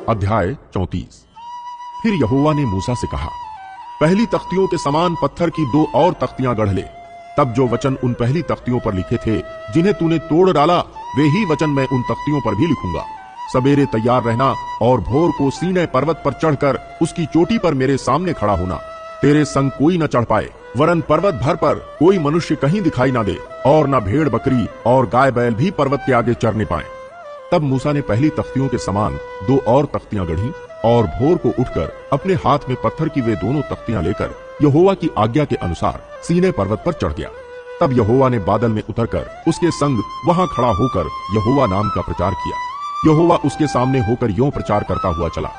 अध्याय 34। फिर यहोवा ने मूसा से कहा, पहली तख्तियों के समान पत्थर की 2 और तख्तियां गढ़ ले। तब जो वचन उन पहली तख्तियों पर लिखे थे जिन्हें तूने तोड़ डाला, वे ही वचन मैं उन तख्तियों पर भी लिखूंगा। सवेरे तैयार रहना और भोर को सीनै पर्वत पर चढ़कर उसकी चोटी पर मेरे सामने खड़ा होना। तेरे संग कोई न चढ़ पाए, वरन पर्वत भर पर कोई मनुष्य कहीं दिखाई न दे, और न भेड़ बकरी और गाय बैल भी पर्वत के आगे चरने पाए। तब मूसा ने पहली तख्तियों के समान 2 और तख्तियां गढ़ी और भोर को उठकर अपने हाथ में पत्थर की वे दोनों तख्तियां लेकर यहोवा की आज्ञा के अनुसार सीनै पर्वत पर चढ़ गया। तब यहोवा ने बादल में उतरकर उसके संग वहां खड़ा होकर यहोवा नाम का प्रचार किया। यहोवा उसके सामने होकर यों प्रचार करता हुआ चला,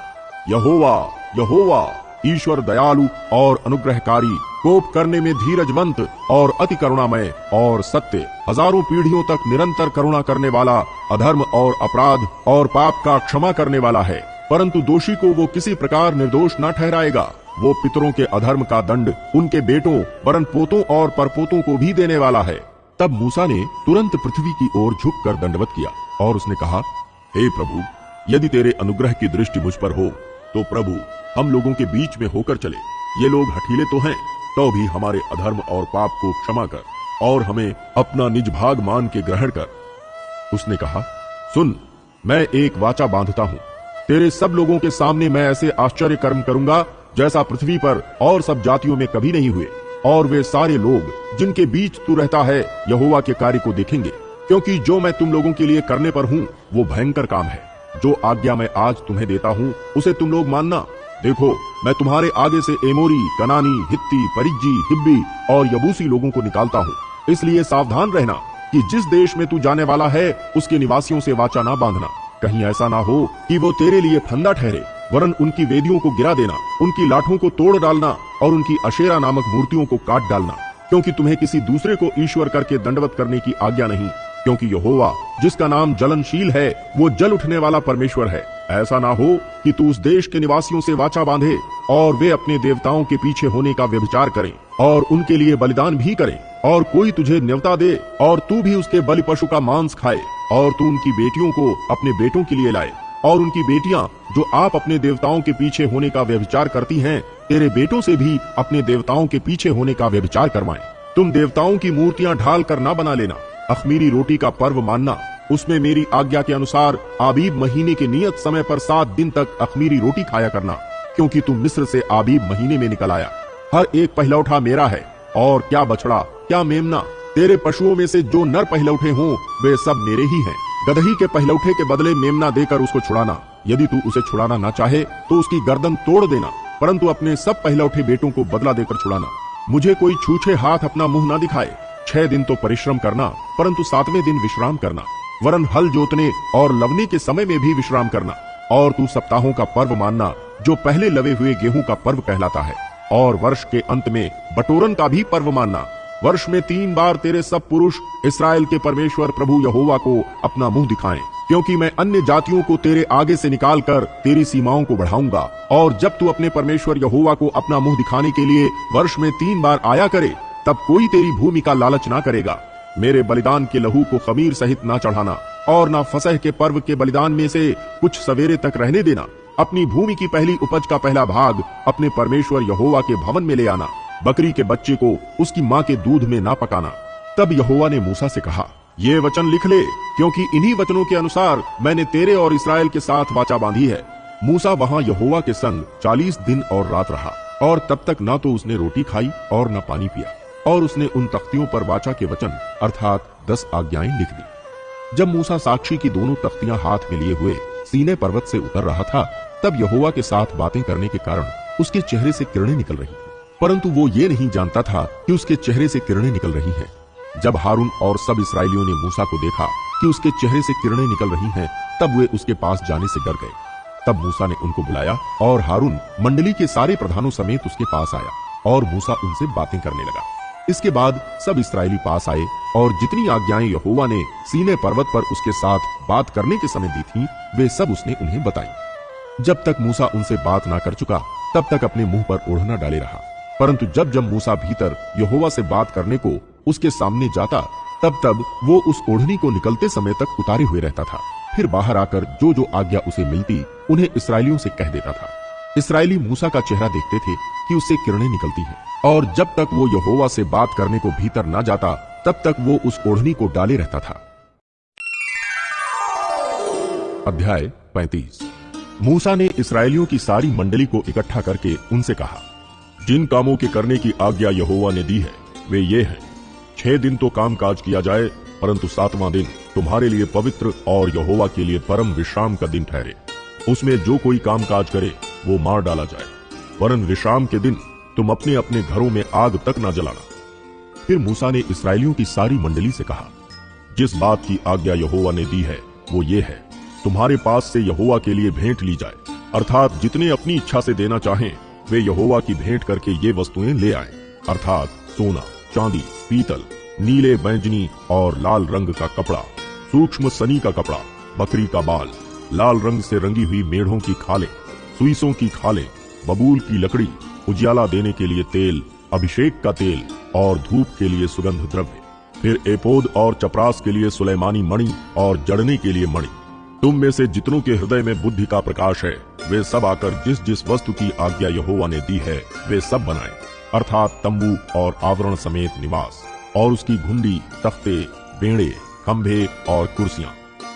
यहोवा यहोवा ईश्वर दयालु और अनुग्रहकारी, कोप करने में धीरजवंत और अति करुणामय और सत्य, हजारों पीढ़ियों तक निरंतर करुणा करने वाला, अधर्म और अपराध और पाप का क्षमा करने वाला है, परंतु दोषी को वो किसी प्रकार निर्दोष न ठहराएगा। वो पितरों के अधर्म का दंड उनके बेटों वरन पोतों और परपोतों को भी देने वाला है। तब मूसा ने तुरंत पृथ्वी की ओर झुककर दंडवत किया और उसने कहा, हे प्रभु, यदि तेरे अनुग्रह की दृष्टि मुझ पर हो तो प्रभु हम लोगों के बीच में होकर चले। ये लोग हठीले तो हैं, तो भी हमारे अधर्म और पाप को क्षमा कर और हमें अपना निज भाग मान के ग्रहण कर। उसने कहा, सुन, मैं एक वाचा बांधता हूँ। तेरे सब लोगों के सामने मैं ऐसे आश्चर्य कर्म करूंगा जैसा पृथ्वी पर और सब जातियों में कभी नहीं हुए, और वे सारे लोग जिनके बीच तू रहता है यहोवा के कार्य को देखेंगे, क्योंकि जो मैं तुम लोगों के लिए करने पर हूँ वो भयंकर काम है। जो आज्ञा मैं आज तुम्हें देता हूँ उसे तुम लोग मानना। देखो, मैं तुम्हारे आगे से एमोरी, कनानी, हित्ती, परिज्जी, हिब्बी और यबूसी लोगों को निकालता हूँ। इसलिए सावधान रहना कि जिस देश में तू जाने वाला है उसके निवासियों से वाचा ना बांधना। कहीं ऐसा ना हो कि वो तेरे लिए फंदा ठहरे, वरन उनकी वेदियों को गिरा देना, उनकी लाठों को तोड़ डालना और उनकी अशेरा नामक मूर्तियों को काट डालना, क्योंकि तुम्हें किसी दूसरे को ईश्वर करके दंडवत करने की आज्ञा नहीं, क्योंकि यहोवा जिसका नाम जलनशील है वो जल उठने वाला परमेश्वर है। ऐसा ना हो कि तू उस देश के निवासियों से वाचा बांधे और वे अपने देवताओं के पीछे होने का व्यभिचार करें और उनके लिए बलिदान भी करें, और कोई तुझे न्योता दे और तू भी उसके बलि पशु का मांस खाए, और तू उनकी बेटियों को अपने बेटों के लिए लाए, और उनकी बेटियां जो आप अपने देवताओं के पीछे होने का व्यभिचार करती हैं, तेरे बेटों से भी अपने देवताओं के पीछे होने का व्यभिचार करवाएं। तुम देवताओं की मूर्तियां ढाल कर न बना लेना। अख़मीरी रोटी का पर्व मानना, उसमें मेरी आज्ञा के अनुसार आबीब महीने के नियत समय पर 7 दिन तक अख़मीरी रोटी खाया करना, क्योंकि तू मिस्र से आबीब महीने में निकल आया। हर एक पहलौठा मेरा है, और क्या बछड़ा क्या मेमना, तेरे पशुओं में से जो नर पहलौठे हों वे सब मेरे ही हैं। गदही के पहलौठे के बदले मेमना देकर उसको छुड़ाना। यदि तू उसे छुड़ाना न चाहे तो उसकी गर्दन तोड़ देना, परंतु अपने सब पहलौठे बेटों को बदला देकर छुड़ाना। मुझे कोई छूछे हाथ अपना मुंह न दिखाए। 6 दिन तो परिश्रम करना, परंतु 7वें दिन विश्राम करना, वरन हल जोतने और लवने के समय में भी विश्राम करना। और तू सप्ताहों का पर्व मानना, जो पहले लवे हुए गेहूं का पर्व कहलाता है, और वर्ष के अंत में बटोरन का भी पर्व मानना। वर्ष में 3 बार तेरे सब पुरुष इस्राएल के परमेश्वर प्रभु यहोवा को अपना मुंह दिखाएं, क्योंकि मैं अन्य जातियों को तेरे आगे से निकाल कर तेरी सीमाओं को बढ़ाऊंगा। और जब तू अपने परमेश्वर यहोवा को अपना मुंह दिखाने के लिए वर्ष में 3 बार आया करे, तब कोई तेरी भूमि का लालच ना करेगा। मेरे बलिदान के लहू को खमीर सहित ना चढ़ाना, और ना फसह के पर्व के बलिदान में से कुछ सवेरे तक रहने देना। अपनी भूमि की पहली उपज का पहला भाग अपने परमेश्वर यहोवा के भवन में ले आना। बकरी के बच्चे को उसकी माँ के दूध में ना पकाना। तब यहोवा ने मूसा से कहा, ये वचन लिख ले, क्योंकि इन्हीं वचनों के अनुसार मैंने तेरे और इस्राएल के साथ वाचा बांधी है। मूसा वहाँ यहोवा के संग 40 दिन और रात रहा, और तब तक ना तो उसने रोटी खाई और न पानी पिया। और उसने उन तख्तियों पर वाचा के वचन अर्थात 10 आज्ञाएं लिख दी। जब मूसा साक्षी की दोनों तख्तियां हाथ में लिए हुए सीनै पर्वत से उतर रहा था, तब यहोवा के साथ बातें करने के कारण उसके चेहरे से किरणें निकल रही थी, परंतु वो ये नहीं जानता था कि उसके चेहरे से किरणें निकल रही हैं। जब हारून और सब इस्राएलियों ने मूसा को देखा कि उसके चेहरे से किरणें निकल रही हैं, तब वे उसके पास जाने से डर गए। तब मूसा ने उनको बुलाया, और हारून मंडली के सारे प्रधानों समेत उसके पास आया, और मूसा उनसे बातें करने लगा। इसके बाद सब इस्राएली पास आए, और जितनी आज्ञाएं यहोवा ने सीनै पर्वत पर उसके साथ बात करने के समय दी थी, वे सब उसने उन्हें बताई। जब तक मूसा उनसे बात ना कर चुका, तब तक अपने मुंह पर ओढ़ना डाले रहा। परंतु जब जब मूसा भीतर यहोवा से बात करने को उसके सामने जाता, तब वो उस ओढ़नी को निकलते समय तक उतारे हुए रहता था। फिर बाहर आकर जो जो आज्ञा उसे मिलती उन्हें इसराइलियों से कह देता था। इसराइली मूसा का चेहरा देखते थे कि उससे किरणें निकलती हैं, और जब तक वो यहोवा से बात करने को भीतर न जाता तब तक वो उस ओढ़नी को डाले रहता था। अध्याय 35। मूसा ने इसराइलियों की सारी मंडली को इकट्ठा करके उनसे कहा, जिन कामों के करने की आज्ञा यहोवा ने दी है वे ये हैं। 6 दिन तो काम काज किया जाए, परंतु 7वां दिन तुम्हारे लिए पवित्र और यहोवा के लिए परम विश्राम का दिन ठहरे। उसमें जो कोई काम काज करे वो मार डाला जाए, वरन विश्राम के दिन तुम अपने अपने घरों में आग तक न जलाना। फिर मूसा ने इसराइलियों की सारी मंडली से कहा, जिस बात की आज्ञा यहोवा ने दी है वो ये है, तुम्हारे पास से यहोवा के लिए भेंट ली जाए, अर्थात जितने अपनी इच्छा से देना चाहें वे यहोवा की भेंट करके ये वस्तुएं ले आएं, अर्थात सोना, चांदी, पीतल, नीले, बैंजनी और लाल रंग का कपड़ा, सूक्ष्म सनी का कपड़ा, बकरी का बाल, लाल रंग से रंगी हुई मेढ़ों की खालें, सुइसों की खालें, बबूल की लकड़ी, उजियाला देने के लिए तेल, अभिषेक का तेल और धूप के लिए सुगंध द्रव्य, फिर एपोद और चपरास के लिए सुलेमानी मणि और जड़ने के लिए मणि। तुम में से जितनों के हृदय में बुद्धि का प्रकाश है वे सब आकर जिस जिस वस्तु की आज्ञा यहोवा ने दी है वे सब बनाएं, अर्थात तंबू और आवरण समेत निवास और उसकी घुंडी, तख्ते, बेड़े, खंभे और कुर्सियां,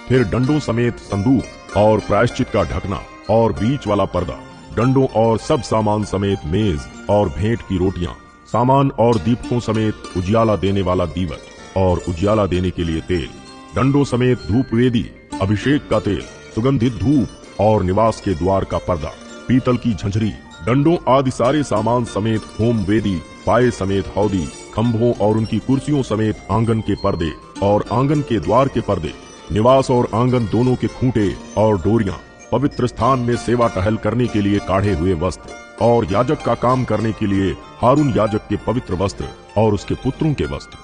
फिर डंडों समेत संदूक और प्रायश्चित का ढकना और बीच वाला पर्दा, डंडों और सब सामान समेत मेज और भेंट की रोटियां, सामान और दीपकों समेत उजियाला देने वाला दीवट और उजियाला देने के लिए तेल, डंडों समेत धूप वेदी, अभिषेक का तेल, सुगंधित धूप और निवास के द्वार का पर्दा, पीतल की झंझरी, डंडों आदि सारे सामान समेत होम वेदी, पाए समेत हौदी, खंभों और उनकी कुर्सियों समेत आंगन के पर्दे और आंगन के द्वार के पर्दे, निवास और आंगन दोनों के खूंटे और डोरियां, पवित्र स्थान में सेवा टहल करने के लिए काढ़े हुए वस्त्र और याजक का काम करने के लिए हारून याजक के पवित्र वस्त्र और उसके पुत्रों के वस्त्र।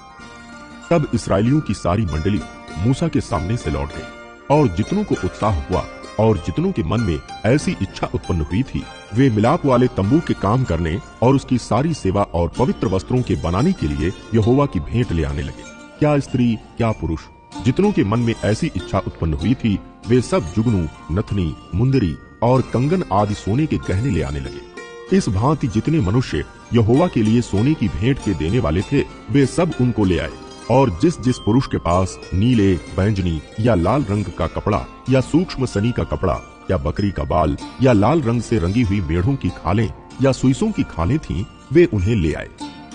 तब इसराइलियों की सारी मंडली मूसा के सामने से लौट गई, और जितनों को उत्साह हुआ और जितनों के मन में ऐसी इच्छा उत्पन्न हुई थी वे मिलाप वाले तंबू के काम करने और उसकी सारी सेवा और पवित्र वस्त्रों के बनाने के लिए यहोवा की भेंट ले आने लगे। क्या स्त्री क्या पुरुष, जितनों के मन में ऐसी इच्छा उत्पन्न हुई थी वे सब जुगनू, नथनी, मुंदरी और कंगन आदि सोने के गहने ले आने लगे। इस भांति जितने मनुष्य यहोवा के लिए सोने की भेंट के देने वाले थे वे सब उनको ले आए, और जिस जिस पुरुष के पास नीले, बैंजनी या लाल रंग का कपड़ा या सूक्ष्म सनी का कपड़ा या बकरी का बाल या लाल रंग से रंगी हुई मेढ़ों की खालें या सुइसों की खालें थीं, वे उन्हें ले आए।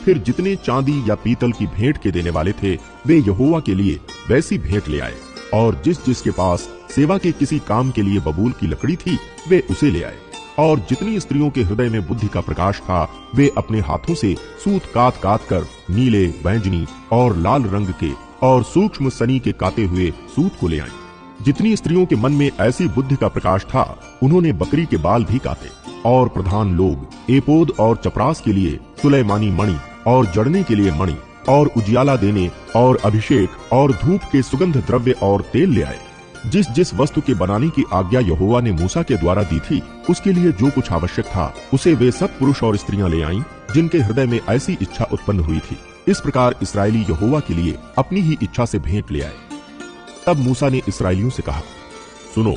फिर जितने चांदी या पीतल की भेंट के देने वाले थे वे यहोवा के लिए वैसी भेंट ले आए, और जिस जिसके पास सेवा के किसी काम के लिए बबूल की लकड़ी थी वे उसे ले आए। और जितनी स्त्रियों के हृदय में बुद्धि का प्रकाश था वे अपने हाथों से सूत काट काट कर नीले, बैंजनी और लाल रंग के और सूक्ष्म सनी के काते हुए सूत को ले आईं। जितनी स्त्रियों के मन में ऐसी बुद्धि का प्रकाश था उन्होंने बकरी के बाल भी काटे, और प्रधान लोग एपोद और चपरास के लिए सुलेमानी मणि और जड़ने के लिए मणि और उजियाला देने और अभिषेक और धूप के सुगंध द्रव्य और तेल ले आए। जिस जिस वस्तु के बनाने की आज्ञा यहोवा ने मूसा के द्वारा दी थी उसके लिए जो कुछ आवश्यक था उसे वे सब पुरुष और स्त्रियां ले आईं जिनके हृदय में ऐसी इच्छा उत्पन्न हुई थी। इस प्रकार इसराइली यहोवा के लिए अपनी ही इच्छा से भेंट ले आए। तब मूसा ने इसराइलियों से कहा, सुनो,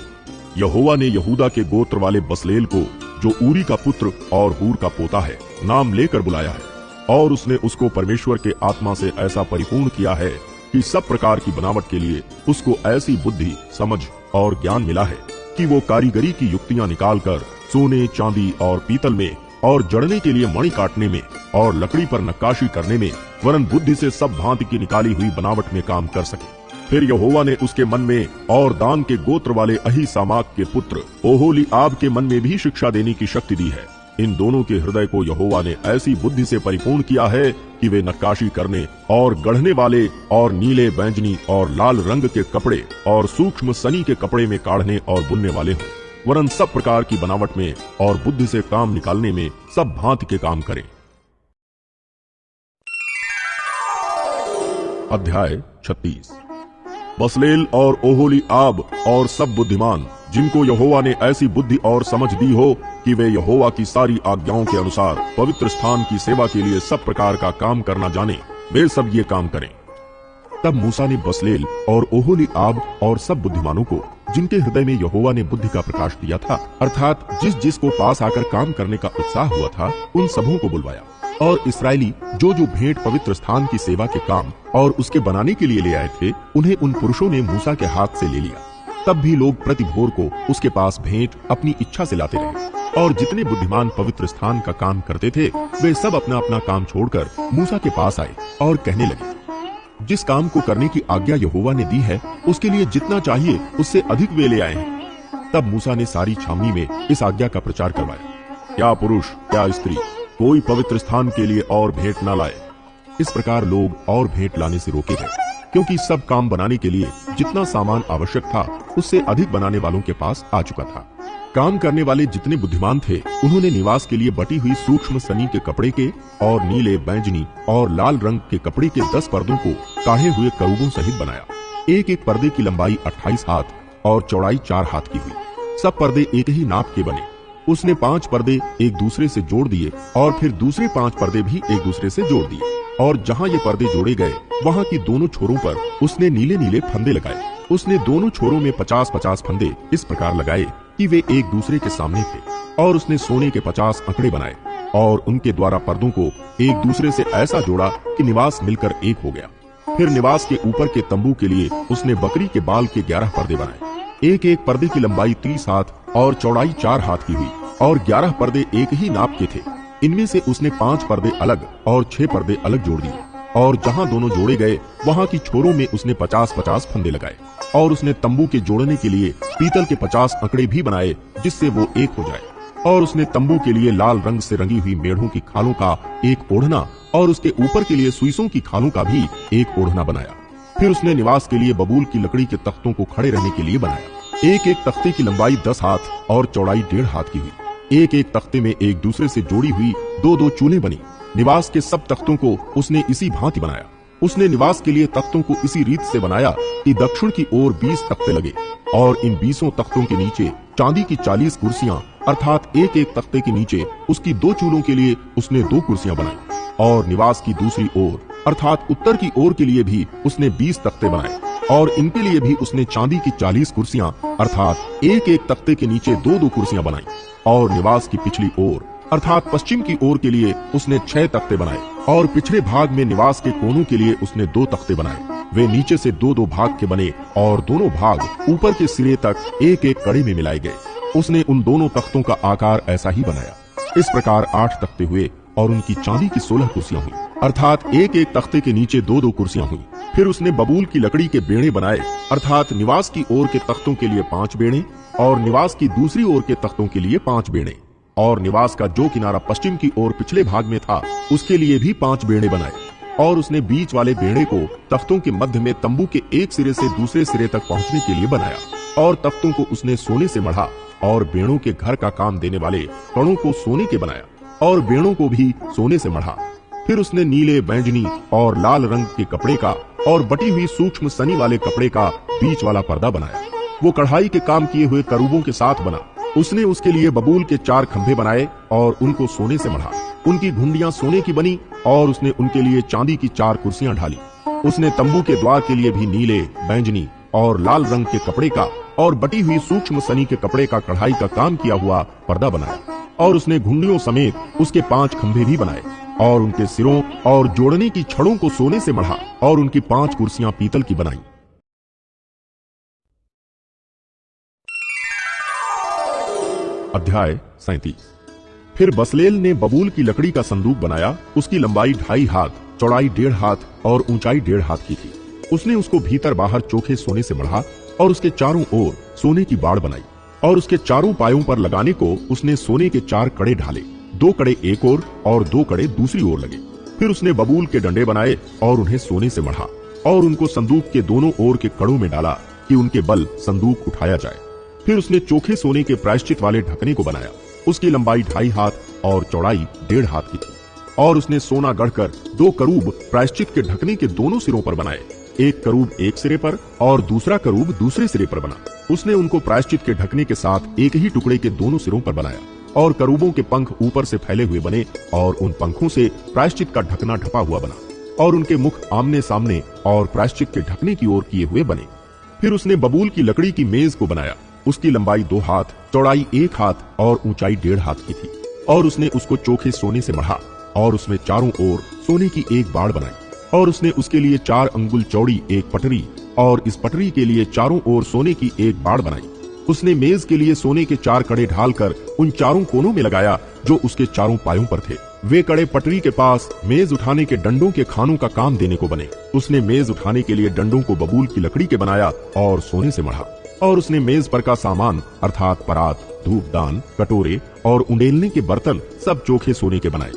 यहोवा ने यहूदा के गोत्र वाले बसलेल को, जो ऊरी का पुत्र और हूर का पोता है, नाम लेकर बुलाया है, और उसने उसको परमेश्वर के आत्मा से ऐसा परिपूर्ण किया है कि सब प्रकार की बनावट के लिए उसको ऐसी बुद्धि, समझ और ज्ञान मिला है कि वो कारीगरी की युक्तियां निकालकर सोने, चांदी और पीतल में और जड़ने के लिए मणि काटने में और लकड़ी पर नक्काशी करने में, वरन बुद्धि से सब भांति की निकाली हुई बनावट में काम कर सके। फिर यहोवा ने उसके मन में और दान के गोत्र वाले अहीसामाक के पुत्र ओहोलीआब के मन में भी शिक्षा देने की शक्ति दी है। इन दोनों के हृदय को यहोवा ने ऐसी बुद्धि से परिपूर्ण किया है कि वे नक्काशी करने और गढ़ने वाले और नीले, बैंजनी और लाल रंग के कपड़े और सूक्ष्म सनी के कपड़े में काढ़ने और बुनने वाले हों, वरन सब प्रकार की बनावट में और बुद्धि से काम निकालने में सब भांति के काम करें। अध्याय 36। बसलेल और ओहोलीआब और सब बुद्धिमान जिनको यहोवा ने ऐसी बुद्धि और समझ दी हो कि वे यहोवा की सारी आज्ञाओं के अनुसार पवित्र स्थान की सेवा के लिए सब प्रकार का काम करना जाने, वे सब ये काम करें। तब मूसा ने बसलेल और ओहोलीआब और सब बुद्धिमानों को जिनके हृदय में यहोवा ने बुद्धि का प्रकाश दिया था, अर्थात जिस जिस को पास आकर काम करने का उत्साह हुआ था, उन सबों को बुलवाया। और इसराइली जो जो भेंट पवित्र स्थान की सेवा के काम और उसके बनाने के लिए ले आए थे, उन्हें उन पुरुषों ने मूसा के हाथ से ले लिया। तब भी लोग प्रति भोर को उसके पास भेंट अपनी इच्छा से लाते रहे। और जितने बुद्धिमान पवित्र स्थान का काम करते थे, वे सब अपना अपना काम छोड़कर मूसा के पास आए और कहने लगे, जिस काम को करने की आज्ञा यहोवा ने दी है, उसके लिए जितना चाहिए उससे अधिक वे ले आए हैं। तब मूसा ने सारी छावनी में इस आज्ञा का प्रचार करवाया, क्या पुरुष क्या स्त्री कोई पवित्र स्थान के लिए और भेंट न लाए। इस प्रकार लोग और भेंट लाने से रोके गए, क्योंकि सब काम बनाने के लिए जितना सामान आवश्यक था, उससे अधिक बनाने वालों के पास आ चुका था। काम करने वाले जितने बुद्धिमान थे, उन्होंने निवास के लिए बटी हुई सूक्ष्म सनी के कपड़े के और नीले, बैंजनी और लाल रंग के कपड़े के 10 पर्दों को काढ़े हुए करूबों सहित बनाया। एक एक पर्दे की लंबाई 28 हाथ और चौड़ाई 4 हाथ की हुई। सब पर्दे एक ही नाप के बने। उसने 5 पर्दे एक दूसरे से जोड़ दिए और फिर दूसरे 5 पर्दे भी एक दूसरे से जोड़ दिए। और जहाँ ये पर्दे जोड़े गए, वहाँ की दोनों छोरों पर उसने नीले नीले फंदे लगाए। उसने दोनों छोरों में 50-50 फंदे इस प्रकार लगाए कि वे एक दूसरे के सामने थे। और उसने सोने के 50 अंकड़े बनाए और उनके द्वारा पर्दों को एक दूसरे से ऐसा जोड़ा कि निवास मिलकर एक हो गया। फिर निवास के ऊपर के तंबू के लिए उसने बकरी के बाल के 11 पर्दे बनाए। एक एक पर्दे की लंबाई 30 हाथ और चौड़ाई 4 हाथ की हुई और 11 पर्दे एक ही नाप के थे। इनमें से उसने 5 पर्दे अलग और 6 पर्दे अलग जोड़ दिए। और जहाँ दोनों जोड़े गए, वहाँ की छोरों में उसने 50-50 फंदे लगाए। और उसने तंबू के जोड़ने के लिए पीतल के 50 अंकड़े भी बनाए, जिससे वो एक हो जाए। और उसने तंबू के लिए लाल रंग से रंगी हुई मेढ़ों की खालों का एक ओढ़ना और उसके ऊपर के लिए सुइसों की खालों का भी एक ओढ़ना बनाया। फिर उसने निवास के लिए बबूल की लकड़ी के तख्तों को खड़े रहने के लिए बनाया। एक एक तख्ते की लंबाई 10 हाथ और चौड़ाई 1.5 हाथ की हुई। एक एक तख्ते में एक दूसरे से जोड़ी हुई 2-2 चूलें बनी। निवास के सब तख्तों को उसने इसी भांति बनाया। उसने निवास के लिए तख्तों को इसी रीत से बनाया कि दक्षिण की ओर 20 तख्ते लगे और इन 20 तख्तों के नीचे चांदी की 40 कुर्सियां, अर्थात एक एक तख्ते के नीचे उसकी 2 चूलों के लिए उसने 2 कुर्सियां बनाई। और निवास की दूसरी ओर अर्थात उत्तर की ओर के लिए भी उसने 20 तख्ते बनाए और इनके लिए भी उसने चांदी की 40 कुर्सियां, अर्थात एक एक तख्ते के नीचे 2-2 कुर्सियां बनाई। और निवास की पिछली ओर अर्थात पश्चिम की ओर के लिए उसने 6 तख्ते बनाए और पिछले भाग में निवास के कोनों के लिए उसने 2 तख्ते बनाए। वे नीचे से 2-2 भाग के बने और दोनों भाग ऊपर के सिरे तक एक एक कड़े में मिलाए गए। उसने उन दोनों तख्तों का आकार ऐसा ही बनाया। इस प्रकार 8 तख्ते हुए और उनकी चांदी की 16 कुर्सियां हुई, अर्थात एक एक तख्ते के नीचे 2-2 कुर्सियां हुई। फिर उसने बबूल की लकड़ी के बेड़े बनाए, अर्थात निवास की ओर के तख्तों के लिए 5 बेड़े और निवास की दूसरी ओर के तख्तों के लिए 5 बेड़े। और निवास का जो किनारा पश्चिम की ओर पिछले भाग में था, उसके लिए भी 5 बेड़े बनाए। और उसने बीच वाले बेड़े को तख्तों के मध्य में तंबू के एक सिरे से दूसरे सिरे तक पहुंचने के लिए बनाया। और तख्तों को उसने सोने से मढ़ा और बेड़ों के घर का काम देने वाले कणों को सोने के बनाया और बेड़ों को भी सोने से मढ़ा। फिर उसने नीले, बैंजनी और लाल रंग के कपड़े का और बटी हुई सूक्ष्म सनी वाले कपड़े का बीच वाला पर्दा बनाया। वो कढ़ाई के काम किए हुए करूबों के साथ बना। उसने उसके लिए बबूल के 4 खंभे बनाए और उनको सोने से मढ़ा। उनकी घुंडियां सोने की बनी और उसने उनके लिए चांदी की 4 कुर्सियां ढाली। उसने तंबू के द्वार के लिए भी नीले, बैंजनी और लाल रंग के कपड़े का और बटी हुई सूक्ष्म सनी के कपड़े का कढ़ाई का काम किया हुआ पर्दा बनाया। और उसने घुंडियों समेत उसके 5 खंभे भी बनाए और उनके सिरों और जोड़ने की छड़ों को सोने से मढ़ा और उनकी 5 कुर्सियां पीतल की बनाई। अध्याय 37। फिर बसलेल ने बबूल की लकड़ी का संदूक बनाया। उसकी लंबाई 2.5 हाथ, चौड़ाई 1.5 हाथ और ऊंचाई 1.5 हाथ की थी। उसने उसको भीतर बाहर चोखे सोने से मढ़ा और उसके चारों ओर सोने की बाड़ बनाई। और उसके चारों पायों पर लगाने को उसने सोने के 4 कड़े ढाले। 2 कड़े एक ओर और 2 कड़े दूसरी ओर लगे। फिर उसने बबूल के डंडे बनाए और उन्हें सोने से मढ़ा और उनको संदूक के दोनों ओर के कड़ों में डाला कि उनके बल संदूक उठाया जाए। फिर उसने चोखे सोने के प्रायश्चित वाले ढकने को बनाया। उसकी लंबाई 2.5 हाथ और चौड़ाई 1.5 हाथ की थी। और उसने सोना गढ़कर 2 करूब प्रायश्चित के ढकने के दोनों सिरों पर बनाए। एक करूब एक सिरे पर और दूसरा करूब दूसरे सिरे पर बना। उसने उनको प्रायश्चित के ढकने के साथ एक ही टुकड़े के दोनों सिरों पर बनाया। और करूबों के पंख ऊपर से फैले हुए बने और उन पंखों से प्रायश्चित का ढकना ढपा हुआ बना। और उनके मुख आमने सामने और प्रायश्चित के ढकने की ओर किए हुए बने। फिर उसने बबूल की लकड़ी की मेज को बनाया। उसकी लंबाई 2 हाथ, चौड़ाई 1 हाथ और ऊंचाई 1.5 हाथ की थी। और उसने उसको चोखे सोने से मढ़ा और उसमें चारों ओर सोने की एक बाड़ बनाई। और उसने उसके लिए 4 अंगुल चौड़ी एक पटरी और इस पटरी के लिए चारों ओर सोने की एक बाड़ बनाई। उसने मेज के लिए सोने के 4 कड़े ढालकर उन चारों कोनों में लगाया जो उसके चारों पायों पर थे। वे कड़े पटरी के पास मेज उठाने के डंडों के खानों का काम देने को बने। उसने मेज उठाने के लिए डंडों को बबूल की लकड़ी के बनाया और सोने से मढ़ा। और उसने मेज पर का सामान अर्थात परात, धूपदान, कटोरे और उंडेलने के बर्तन सब चोखे सोने के बनाए।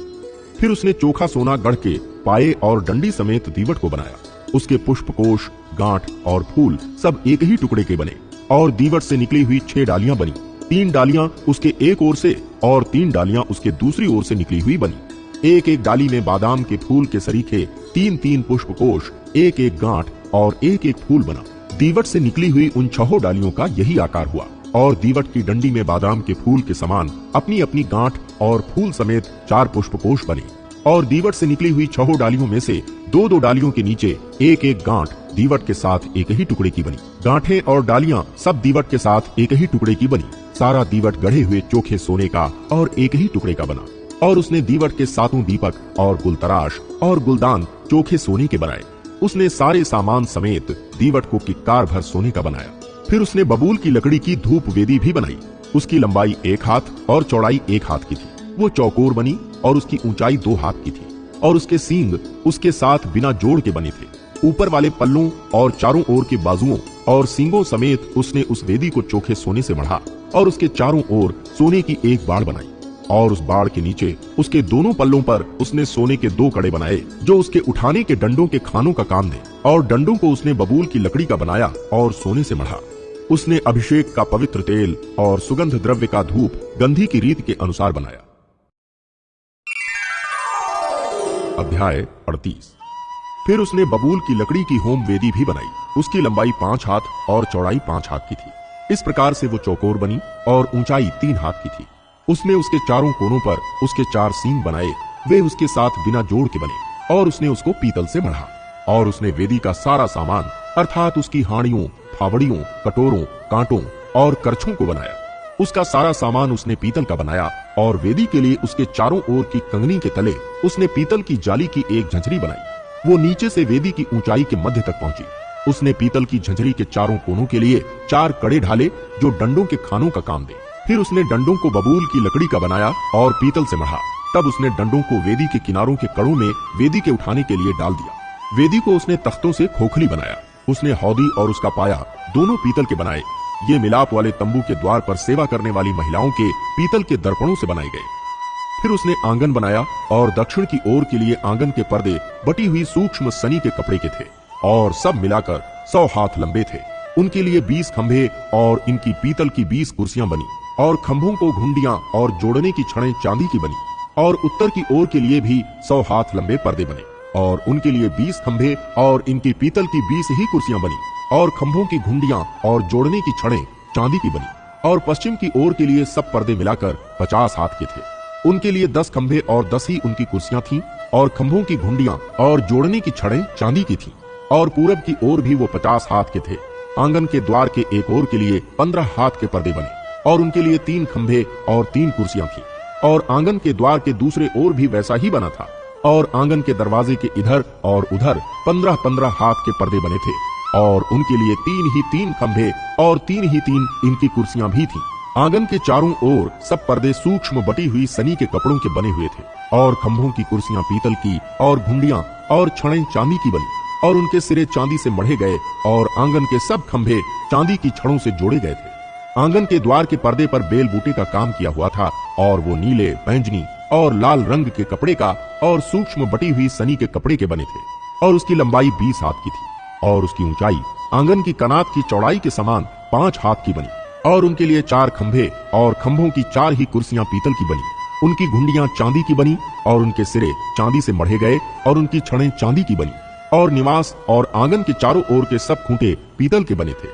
फिर उसने चोखा सोना गढ़ के पाए और डंडी समेत दीवट को बनाया। उसके पुष्पकोश, गांठ और फूल सब एक ही टुकड़े के बने। और दीवट से निकली हुई 6 डालियां बनी। 3 डालियां उसके एक ओर से और 3 डालियां उसके दूसरी ओर से निकली हुई बनी। एक एक डाली में बादाम के फूल के सरीखे 3-3 पुष्पकोश, एक एक गांठ और एक एक फूल बना। दीवट से निकली हुई उन 6 डालियों का यही आकार हुआ। और दीवट की डंडी में बादाम के फूल के समान अपनी अपनी गांठ और फूल समेत 4 पुष्पकोश बने। और दीवट से निकली हुई 6 डालियों में से 2-2 डालियों के नीचे एक एक गांठ दीवट के साथ एक ही टुकड़े की बनी। गांठें और डालियां सब दीवट के साथ एक ही टुकड़े की बनी। सारा दीवट गढ़े हुए चोखे सोने का और एक ही टुकड़े का बना। और उसने दीवट के 7 दीपक और गुलतराश और गुलदान चोखे सोने के बनाए। उसने सारे सामान समेत दीवट को किक्कार भर सोने का बनाया। फिर उसने बबूल की लकड़ी की धूप वेदी भी बनाई। उसकी लंबाई 1 हाथ और चौड़ाई 1 हाथ की थी। वो चौकोर बनी और उसकी ऊंचाई 2 हाथ की थी। और उसके सींग उसके साथ बिना जोड़ के बने थे। ऊपर वाले पल्लों और चारों ओर के बाजुओं और सींगों समेत उसने उस वेदी को चोखे सोने से मढ़ा। और उसके चारों ओर सोने की एक बाड़ बनाई। और उस बाड़ के नीचे उसके दोनों पल्लों पर उसने सोने के 2 कड़े बनाए जो उसके उठाने के डंडों के खानों का काम दे। और डंडों को उसने बबूल की लकड़ी का बनाया और सोने से मढ़ा। उसने अभिषेक का पवित्र तेल और सुगंध द्रव्य का धूप गंधी की रीत के अनुसार बनाया। अध्याय 38। फिर उसने बबूल की लकड़ी की होम वेदी भी बनाई। उसकी लंबाई 5 हाथ और चौड़ाई 5 हाथ की थी। इस प्रकार से वो चौकोर बनी और ऊंचाई 3 हाथ की थी। उसने उसके चारों कोनों पर उसके 4 सींग बनाए। वे उसके साथ बिना जोड़ के बने। और उसने उसको पीतल से मढ़ा। और उसने वेदी का सारा सामान अर्थात उसकी हाड़ियों, फावड़ियों, कटोरों, कांटों और करछों को बनाया। उसका सारा सामान उसने पीतल का बनाया। और वेदी के लिए उसके चारों ओर की कंगनी के तले उसने पीतल की जाली की एक झंझरी बनाई। वो नीचे से वेदी की ऊंचाई के मध्य तक पहुंची। उसने पीतल की झंझरी के चारों कोनों के लिए 4 कड़े ढाले जो डंडों के खानों का काम दे। फिर उसने डंडों को बबूल की लकड़ी का बनाया और पीतल से मढ़ा। तब उसने डंडों को वेदी के किनारों के कड़ों में वेदी के उठाने के लिए डाल दिया। वेदी को उसने तख्तों से खोखली बनाया। उसने हौदी और उसका पाया दोनों पीतल के बनाए। ये मिलाप वाले तंबू के द्वार पर सेवा करने वाली महिलाओं के पीतल के दर्पणों से बनाए गए। फिर उसने आंगन बनाया और दक्षिण की ओर के लिए आंगन के पर्दे बटी हुई सूक्ष्म सनी के कपड़े के थे और सब मिलाकर 100 हाथ लंबे थे। उनके लिए 20 खंभे और इनकी पीतल की 20 कुर्सियां बनी। और खंभों को घुंडियां और जोड़ने की छड़ें चांदी की बनी। और उत्तर की ओर के लिए भी 100 हाथ लंबे पर्दे बने और उनके लिए 20 खंभे और इनकी पीतल की 20 ही कुर्सियां बनी। और खंभों की घुंडियां और जोड़ने की छड़ें चांदी की बनी। और पश्चिम की ओर के लिए सब पर्दे मिलाकर 50 हाथ के थे। उनके लिए 10 खंभे और 10 ही उनकी कुर्सियां थीं। और खंभों की घुंडियां और जोड़ने की छड़ें चांदी की थीं। और पूरब की ओर भी वो 50 हाथ के थे। आंगन के द्वार के एक ओर के लिए 15 हाथ के पर्दे बने और उनके लिए 3 खंभे और 3 कुर्सियां थीं। और आंगन के द्वार के दूसरे ओर भी वैसा ही बना था। और आंगन के दरवाजे के इधर और उधर 15-15 हाथ के पर्दे बने थे। और उनके लिए 3 ही 3 खंभे और 3 ही 3 इनकी कुर्सियां भी थीं। आंगन के चारों ओर सब पर्दे सूक्ष्म बटी हुई सनी के कपड़ों के बने हुए थे। और खंभों की कुर्सियां पीतल की और घुंडियां और छड़ें चांदी की बनी। और उनके सिरे चांदी से मढ़े गए। और आंगन के सब खंभे चांदी की छड़ों से जोड़े गए थे। आंगन के द्वार के पर्दे पर बेल बूटे का काम किया हुआ था। और वो नीले, बैंजनी और लाल रंग के कपड़े का और सूक्ष्म बटी हुई सनी के कपड़े के बने थे। और उसकी लंबाई 20 हाथ की थी। और उसकी ऊंचाई आंगन की कनात की चौड़ाई के समान 5 हाथ की बनी। और उनके लिए 4 खंभे और खंभों की 4 ही कुर्सियां पीतल की बनी। उनकी घुंडियां चांदी की बनी और उनके सिरे चांदी से मढ़े गए और उनकी छड़ें चांदी की बनी। और निवास और आंगन के चारों ओर के सब खूंटे पीतल के बने थे।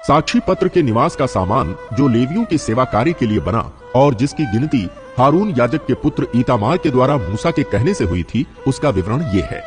साक्षी पत्र के निवास का सामान जो लेवियों के सेवा कार्य के लिए बना और जिसकी गिनती हारून याजक के पुत्र ईतामार के द्वारा मूसा के कहने से हुई थी, उसका विवरण ये है।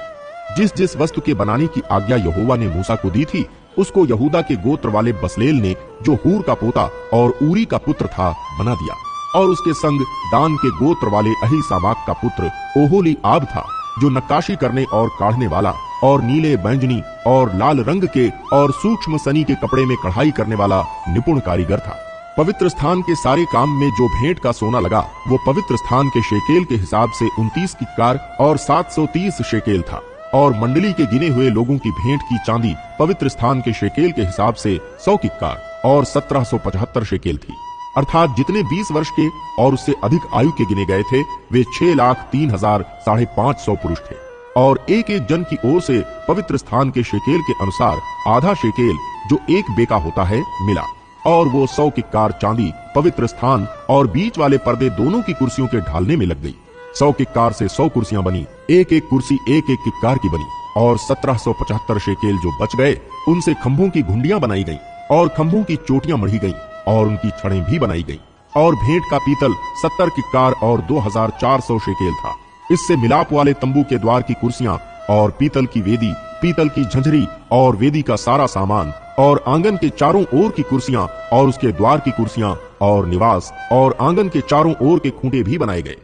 जिस जिस वस्तु के बनाने की आज्ञा यहोवा ने मूसा को दी थी, उसको यहूदा के गोत्र वाले बसलेल ने, जो हूर का पोता और ऊरी का पुत्र था, बना दिया। और उसके संग दान के गोत्र वाले अहीसामाक का पुत्र ओहोली आब था, जो नक्काशी करने और काढ़ने वाला और नीले, बैंजनी और लाल रंग के और सूक्ष्म सनी के कपड़े में कढ़ाई करने वाला निपुण कारीगर था। पवित्र स्थान के सारे काम में जो भेंट का सोना लगा, वो पवित्र स्थान के शेकेल के हिसाब से 29 किक्कार और 730 शेकेल था। और मंडली के गिने हुए लोगों की भेंट की चांदी पवित्र स्थान के शेकेल के हिसाब से 100 किक्कार और 1775 शेकेल थी। अर्थात जितने 20 वर्ष के और उससे अधिक आयु के गिने गए थे, वे 6,03,550 पुरुष थे। और एक एक जन की ओर से पवित्र स्थान के शेकेल के अनुसार आधा शेकेल, जो एक बेका होता है, मिला। और वो 100 किक्कार चांदी पवित्र स्थान और बीच वाले पर्दे दोनों की कुर्सियों के ढालने में लग गई। 100 किक्कार से 100 कुर्सियां बनी, एक एक कुर्सी एक एक किक्कार की बनी। और 1775 शेकेल जो बच गए, उनसे खंभों की घुंडियां बनाई गईं और खंभों की चोटियां मढ़ी गईं और उनकी छड़ें भी बनाई गईं। और भेंट का पीतल 70 किक्कार और 2400 शेकेल था। इससे मिलाप वाले तंबू के द्वार की कुर्सियां और पीतल की वेदी, पीतल की झंझरी और वेदी का सारा सामान और आंगन के चारों ओर की कुर्सियां और उसके द्वार की कुर्सियां और निवास और आंगन के चारों ओर के खूंटे भी बनाए गए।